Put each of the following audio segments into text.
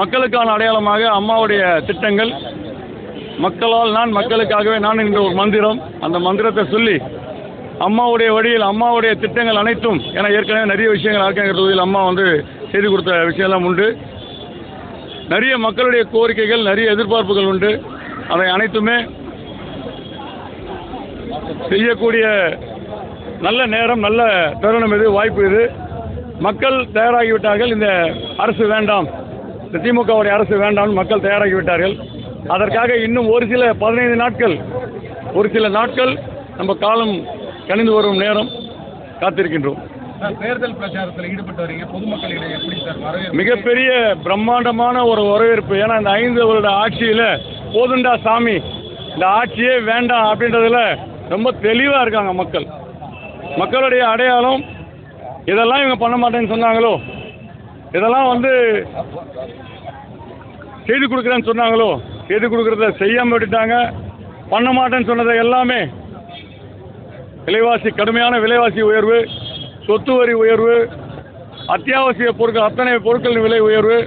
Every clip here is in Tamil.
மக்களுக்கான அடையாளமாக அம்மாவுடைய திட்டங்கள், மக்களால் நான் மக்களுக்காகவே நான் என்ற ஒரு மந்திரம், அந்த மந்திரத்தை சொல்லி அம்மாவுடைய வழியில் அம்மாவுடைய திட்டங்கள் அனைத்தும், ஏன்னா ஏற்கனவே நிறைய விஷயங்கள் ஆர்கேங்கிற தொகுதியில் அம்மா செய்து கொடுத்த விஷயம்லாம் உண்டு. நிறைய மக்களுடைய கோரிக்கைகள், நிறைய எதிர்பார்ப்புகள் உண்டு. அதை அனைத்துமே செய்யக்கூடிய நல்ல நேரம், நல்ல தருணம் இது, வாய்ப்பு இது. மக்கள் தயாராகிவிட்டார்கள். இந்த அரசு வேண்டாம், இந்த திமுகவுடைய அரசு வேண்டாம், மக்கள் தயாராகிவிட்டார்கள். அதற்காக இன்னும் ஒரு சில 15 நாட்கள், ஒரு சில நாட்கள் நம்ம காலம் கணிந்து வரும் நேரம் காத்திருக்கின்றோம். தேர்தல் பிரச்சாரத்தில் ஈடுபட்டு வரீங்க, பொதுமக்களிடையே எப்படி சார் வரவேற்பு? மிகப்பெரிய பிரம்மாண்டமான ஒரு வரவேற்பு. ஏன்னா இந்த 5 வருட ஆட்சியில் போதுண்டா சாமி, இந்த ஆட்சியே வேண்டாம் அப்படின்றதுல ரொம்ப தெளிவாக இருக்காங்க மக்கள். மக்களுடைய அடையாளம் இதெல்லாம் இவங்க பண்ண மாட்டேன்னு சொன்னாங்களோ, இதெல்லாம் செய்து கொடுக்குறேன்னு சொன்னாங்களோ, செய்து கொடுக்குறத செய்யாமல் விட்டுட்டாங்க. பண்ண மாட்டேன்னு சொன்னதை எல்லாமே விலைவாசி, கடுமையான விலைவாசி உயர்வு, சொத்து வரி உயர்வு, அத்தியாவசிய பொருட்கள் அத்தனை பொருட்களின் விலை உயர்வு,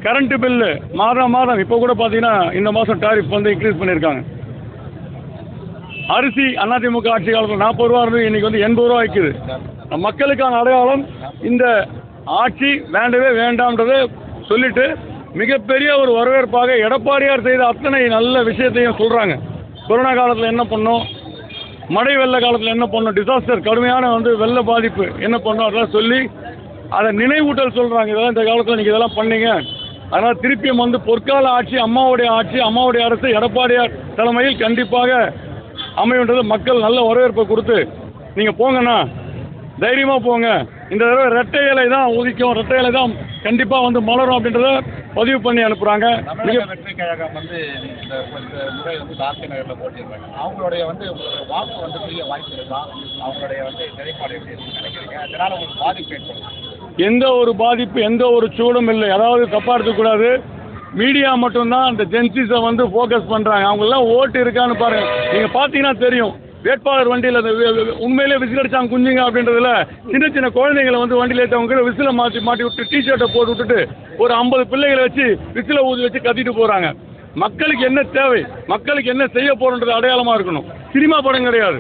கரண்ட் பில்லு மாதம் மாதம் இப்போ கூட பார்த்தீங்கன்னா இந்த மாதம் டாரிஃப் இன்க்ரீஸ் பண்ணியிருக்காங்க. அரிசி அதிமுக ஆட்சி காலத்தில் 40 ரூபா இருந்து இன்னைக்கு 80 ரூபா ஆயிக்குது. மக்களுக்கான அடையாளம் இந்த ஆட்சி வேண்டவே வேண்டாம்ன்றதை சொல்லிட்டு மிகப்பெரிய ஒரு வரவேற்பாக எடப்பாடியார் செய்த அத்தனை நல்ல விஷயத்தையும் சொல்கிறாங்க. கொரோனா காலத்தில் என்ன பண்ணோம், மழை வெள்ள காலத்தில் என்ன பண்ணோம், டிசாஸ்டர் கடுமையான வெள்ள பாதிப்பு என்ன பண்ணோம், அதெல்லாம் சொல்லி அதை நினைவூட்டல் சொல்கிறாங்க. இதெல்லாம் இந்த காலத்தில் நீங்கள் இதெல்லாம் பண்ணீங்க, அதனால் திருப்பியும் பொற்கால ஆட்சி, அம்மாவுடைய அரசு எடப்பாடியார் தலைமையில் கண்டிப்பாக அமையுன்றது மக்கள் நல்ல வரவேற்பை கொடுத்து, நீங்கள் போங்கண்ணா, தைரியமாக போங்க, இந்த தடவை ரெட்டை இலை தான் உதிக்கும், ரெட்டை இலை தான் கண்டிப்பாக மலரும் அப்படின்றத பதிவு பண்ணி அனுப்புகிறாங்க. வெற்றி கழகம் இந்த முறை தார்கே நகரில் போட்டிருக்காங்க. அவங்களுடைய வாக்கு பெரிய வாய்ப்பு இருக்கா? அவங்களுடைய நிலைப்பாடு எப்படி இருக்குன்னு நினைக்கிறீங்க? அதனால் உங்களுக்கு பாதிப்பு ஏற்படும்? எந்த ஒரு பாதிப்பு, எந்த ஒரு சூடும் இல்லை. அதாவது தப்பாக எடுத்துக்கூடாது, மீடியா மட்டும்தான் அந்த ஜென்சிஸை ஃபோக்கஸ் பண்ணுறாங்க. அவங்கெல்லாம் ஓட்டு இருக்கான்னு பாருங்கள். நீங்கள் பார்த்தீங்கன்னா தெரியும், வேட்பாளர் வண்டியில் உண்மையிலே விசில் அடிச்சாங்க குஞ்சுங்க அப்படின்றதுல சின்ன சின்ன குழந்தைங்களை வண்டியில் ஏற்றவங்க விசிலை மாட்டி விட்டு டிஷர்ட்டை போட்டு விட்டுட்டு ஒரு 50 பிள்ளைகளை வச்சு விசிலை ஊதி வச்சு கத்திட்டு போகிறாங்க. மக்களுக்கு என்ன தேவை, மக்களுக்கு என்ன செய்ய போகிறன்றது அடையாளமாக இருக்கணும். சினிமா படம் கிடையாது,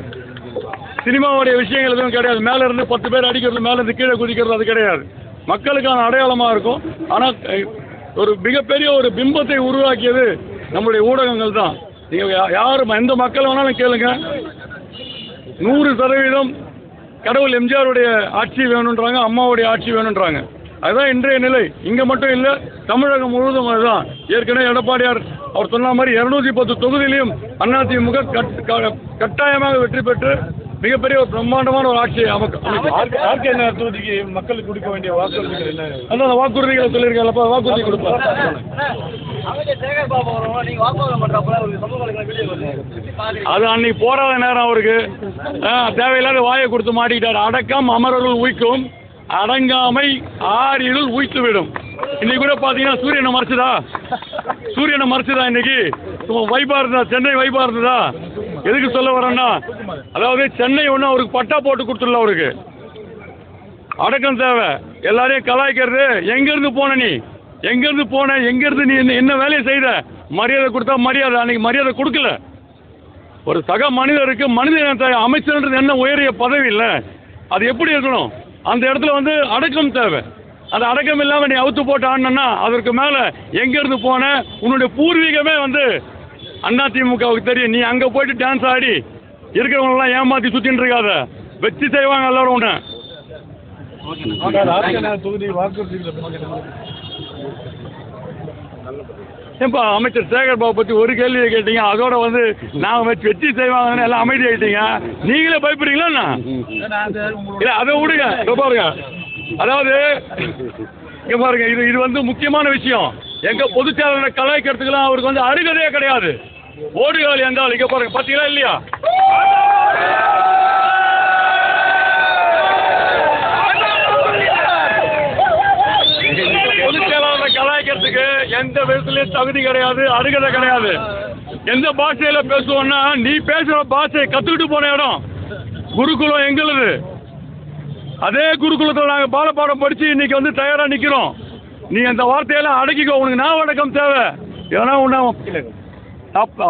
சினிமாவுடைய விஷயங்கள் எதுவும் கிடையாது. மேலே இருந்து 10 பேர் அடிக்கிறது, மேலே இருந்து கீழே குதிக்கிறது, அது கிடையாது. மக்களுக்கான அடையாளமாக இருக்கும். ஆனால் ஒரு மிகப்பெரிய ஒரு பிம்பத்தை உருவாக்கியது நம்முடைய ஊடகங்கள் தான். நீங்கள் யாரும் எந்த மக்கள் வேணாலும் கேளுங்க, 100% கடவுள் எம்ஜிஆருடைய ஆட்சி வேணுன்றாங்க, அம்மாவுடைய ஆட்சி வேணுன்றாங்க. அதுதான் இன்றைய நிலை. இங்கே மட்டும் இல்லை, தமிழகம் முழுவதும் அதுதான். ஏற்கனவே எடப்பாடியார் அவர் சொன்ன மாதிரி 210 தொகுதியிலையும் அதிமுக கட்டாயமாக வெற்றி பெற்று மிகப்பெரிய ஒரு பிரம்மாண்டமான ஒரு ஆட்சியை ஆர்கே நகர் தொகுதிக்கு மக்களுக்கு கொடுக்க வேண்டிய வாக்குறுதிகள் என்ன? அந்த வாக்குறுதிகளை சொல்லியிருக்கேன், வாக்குறுதி கொடுப்பேன். அது அன்னைக்கு போராத நேரம் அவருக்கு தேவையில்லாத வாயை கொடுத்து மாட்டிக்கிட்டார். அடக்கம் அமரர்கள் உய்க்கும், அடங்காமை ஆறிருள் உய்த்து விடும். இன்னைக்கு கூட பார்த்தீங்கன்னா சூரியனை மறைச்சதா இன்னைக்கு வைப்பா இருந்தா, சென்னை வைப்பா இருந்ததா? எதுக்கு சொல்ல வரேன்னா, அதாவது சென்னை ஒன்று அவருக்கு பட்டா போட்டு கொடுத்துடல, அவருக்கு அடக்கம் தேவை. எல்லாரையும் கலாய்க்கிறது, எங்கேருந்து போன நீ, எங்கேருந்து போன, எங்கேருந்து நீ என்ன வேலையை செய்த, மரியாதை கொடுத்தா மரியாதை. அன்னைக்கு மரியாதை கொடுக்கல. ஒரு சக மனிதருக்கு மனித அமைச்சர்ன்றது என்ன உயரிய பதவி இல்லை, அது எப்படி இருக்கணும்? அந்த இடத்துல அடக்கம் தேவை. அந்த அடக்கம் இல்லாமல் நீ அவுத்து போட்டு ஆடினா அதற்கு மேலே எங்கேருந்து போன, உன்னுடைய பூர்வீகமே அதிமுகவுக்கு தெரியும். நீ அங்கே போயிட்டு டான்ஸ் ஆடி இருக்கிறவங்களெல்லாம் ஏமாற்றி சுற்றின்னு இருக்காத, வச்சு செய்வாங்க எல்லாரும் உன்னை. ஏன்பா அமைச்சர் சேகர் பாபு பற்றி ஒரு கேள்வியை கேட்டீங்க, அதோட நான் வச்சு செய்வாங்கன்னு எல்லாம் அமைதி ஆகிட்டீங்க. நீங்களே பயப்படுறீங்களா? இல்லை, அதை விடுங்க. பாருங்க, அதாவது இங்கே பாருங்க, இது முக்கியமான விஷயம். எங்க பொதுச்செயலாளரை கலாய்க்கிறதுக்கெல்லாம் அவருக்கு அருகதையே கிடையாது. ஓடுகாலி என்றால் இங்கே பாருங்க, பார்த்தீங்களா இல்லையா? பொதுச்செயலாளரை கலாய்க்கிறதுக்கு எந்த விதத்திலையும் தகுதி கிடையாது, அருகதை கிடையாது. எந்த பாஷையில பேசுவோம்னா, நீ பேசுற பாஷையை கத்துக்கிட்டு போன இடம் குருகுலம் எங்களுது. அதே குருகுலத்தில் நாங்கள் பாலப்பாடம் படித்து இன்னைக்கு தயாராக நிற்கிறோம். நீ அந்த வார்த்தையெல்லாம் அடக்கிக்கோ. உனக்கு நான் அடக்கம் தேவை. ஏன்னா உன்ன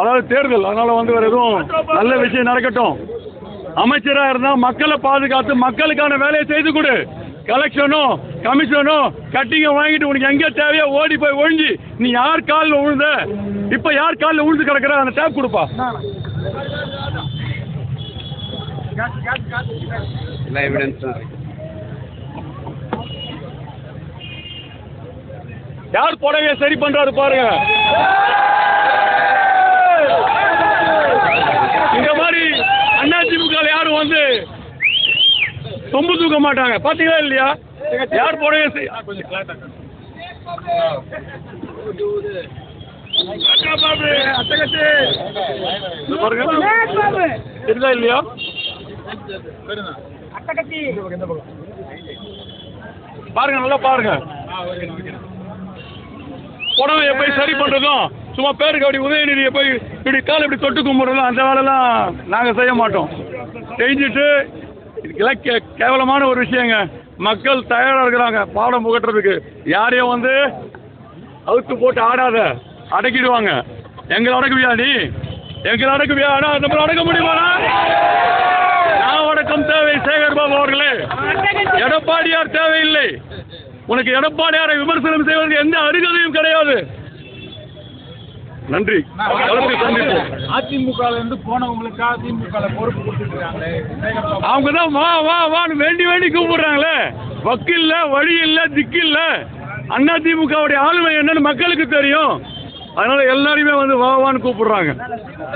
அதாவது தேர்தல், அதனால வந்து வேற எதுவும் நல்ல விஷயம் நடக்கட்டும். அமைச்சராக இருந்தால் மக்களை பாதுகாத்து மக்களுக்கான வேலையை செய்து கொடு. கலெக்ஷனும் கமிஷனும் கட்டிங்கும் வாங்கிட்டு உனக்கு எங்கே தேவையோ ஓடி போய் ஒழிஞ்சு நீ யார் காலில் விழுந்த, இப்போ யார் காலில் விழுந்து கிடக்குற அந்த டேப் கொடுப்பா. யார் புடவைய சரி பண்றாரு பாருங்க. இந்த மாதிரி அதிமுக யாரும் வந்து சொம்பு தூக்க மாட்டாங்க. பாத்தீங்களா இல்லையா? யார் புடவைய இருக்கா இல்லையா? பாருங்க, நல்லா பாருங்க. புடவையை போய் சரி பண்றதும் சும்மா பேருக்கு அப்படி உதயநிதியை போய் இப்படி காலை இப்படி தொட்டு கும்பிடுறதும் அந்த வேலைலாம் நாங்கள் செய்ய மாட்டோம். செஞ்சுட்டு இதெல்லாம் கேவலமான ஒரு விஷயங்க. மக்கள் தயாராக இருக்கிறாங்க பாடம் புகட்டுறதுக்கு. யாரையும் வந்து அவுத்து போட்டு ஆடாத, அடக்கிடுவாங்க. எங்களை அடக்குவியா நீ? எங்களை அடக்குவியா? நம்மளை அடக்க முடியுமாண்ணா? நான் அடக்கம் தேவை சேகர் பாபு அவர்களே. எடப்பாடியார் தேவையில்லை. உனக்கு எடப்பாடியாரை விமர்சனம் செய்வதற்கு எந்த அருகதையும் கிடையாது. நன்றி. அதிமுக போனவங்களுக்கு அதிமுக பொறுப்பு கொடுத்துருக்காங்களே, அவங்க தான் வா வா வான்னு வேண்டி வேண்டி கூப்பிடுறாங்களே. வக்கு இல்லை, வழி இல்லை, திக்கு இல்லை. அதிமுகவுடைய ஆளுமை என்னன்னு மக்களுக்கு தெரியும். அதனால எல்லாரையுமே வந்து வா வான்னு கூப்பிடுறாங்க.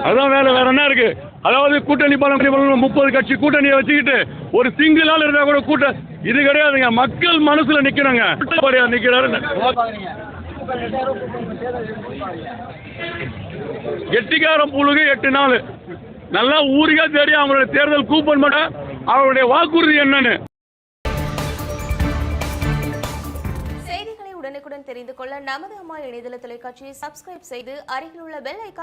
அதான் வேலை, வேற என்ன இருக்கு? அதாவது கூட்டணி பலம் 30 கட்சி கூட்டணியை வச்சுக்கிட்டு ஒரு சிங்கிள் ஆள் இருந்தா கூட கூட்ட இது கிடையாதுங்க. மக்கள் மனசுல நிக்கணுங்க. நிக்கிறாரு. எட்டிக்காரம் புழுகு 8 நாள் நல்லா ஊருக்கே தெரியும் அவங்களுடைய தேர்தல் கூப்பன் மட்டும் அவருடைய வாக்குறுதி என்னன்னு. செய்திகளை உடனுக்குடன் தெரிந்து கொள்ள நமது அம்மா இணையதள தொலைக்காட்சியை சப்ஸ்கிரைப் செய்து அருகில் உள்ள பெல் ஐகான்